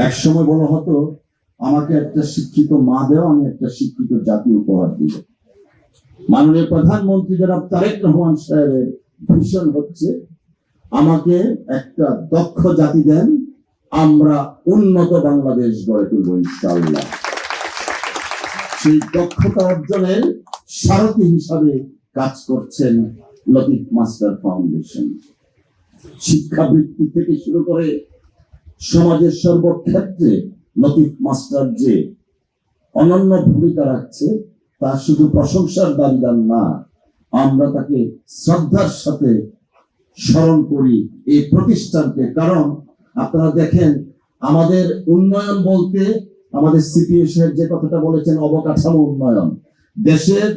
এক সময় বলা হতো আমাকে একটা শিক্ষিত মা দেও, আমি একটা শিক্ষিত জাতি উপহার দিব। মাননীয় প্রধানমন্ত্রী জনাব তারেক রহমান সাহেবের ভিশন হচ্ছে আমাকে একটা দক্ষ জাতি দেন, আমরা উন্নত বাংলাদেশ গড়ে তুলব ইনশাআল্লাহ। সেই দক্ষতা অর্জনের সারথি হিসাবে কাজ করছেন লতিফ মাস্টার ফাউন্ডেশন। শিক্ষাবৃত্তি থেকে শুরু করে সমাজের সর্বক্ষেত্রে লতিফ মাস্টার যে অনন্য ভূমিকা রাখছে তা শুধু প্রশংসার দাবিদার না, আমরা তাকে শ্রদ্ধার সাথে স্মরণ করি এই প্রতিষ্ঠানকে। কারণ আপনারা দেখেন আমাদের উন্নয়ন বলতে আমাদের সিপিএ সাহেব যে কথাটা বলেছেন অবকাঠামো উন্নয়ন, দেশের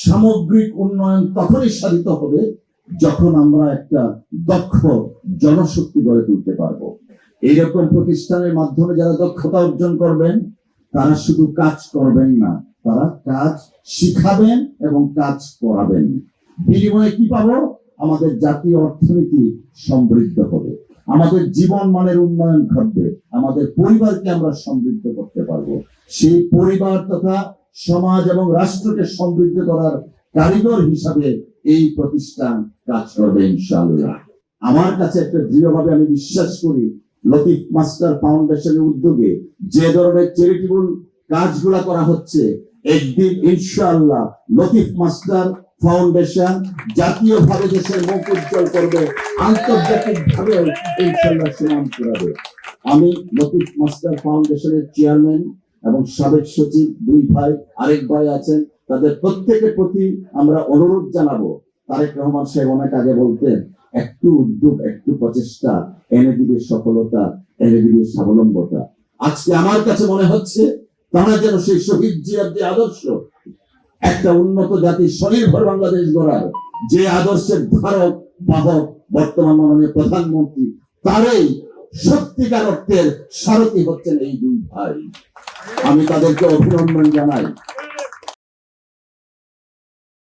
সামগ্রিক উন্নয়ন তখনই সাধিত হবে যখন আমরা একটা দক্ষ জনশক্তি গড়ে তুলতে পারবো। এইরকম প্রতিষ্ঠানের মাধ্যমে যারা দক্ষতা অর্জন করবেন তারা শুধু কাজ করবেন না, তারা কাজ শিখাবেন এবং কাজ করাবেন। বিনিময়ে কি পাবো? আমাদের জাতীয় অর্থনীতি সমৃদ্ধ হবে, আমাদের জীবন মানের উন্নয়ন ঘটবে, আমাদের পরিবারকে আমরা সমৃদ্ধ করতে পারবো। সেই পরিবার তথা সমাজ এবং রাষ্ট্রকে সমৃদ্ধ করার কারিগর হিসাবে এই প্রতিষ্ঠান কাজ করবে ইনশাআল্লাহ। আমার কাছে একটা দৃঢ়ভাবে আমি বিশ্বাস করি লতিফ মাস্টার ফাউন্ডেশনের উদ্যোগে যে ধরনের চ্যারিটেবল কাজগুলা করা হচ্ছে, একদিন ইনশাআল্লাহ লতিফ মাস্টার ফাউন্ডেশন জাতীয়ভাবে দেশের মুখ উজ্জ্বল করবে, আন্তর্জাতিকভাবে ইনশাআল্লাহ সুনাম কুড়াবে। আমি লতিফ মাস্টার ফাউন্ডেশনের চেয়ারম্যান এবং সাবেক সচিব দুই ভাই, আরেক ভাই আছেন, তাদের প্রত্যেকের প্রতি আমরা অনুরোধ জানাবো। তারেক রহমান সাহেব অনেক আগে বলতেন একটু উদ্যোগ, একটু প্রচেষ্টা এনে দিবে সফলতা, এনে দিবে স্বাবলম্বতা। আজকে আমার কাছে মনে হচ্ছে তারা যেন সেই শহীদ জিয়ার যে আদর্শ, একটা উন্নত জাতি স্বনির্ভর বাংলাদেশ গড়ার যে আদর্শের ধারক বাহক বর্তমান মাননীয় প্রধানমন্ত্রী, তারই সত্যিকার অর্থের সারথি হচ্ছেন এই দুই ভাই। আমি তাদেরকে অভিনন্দন জানাই।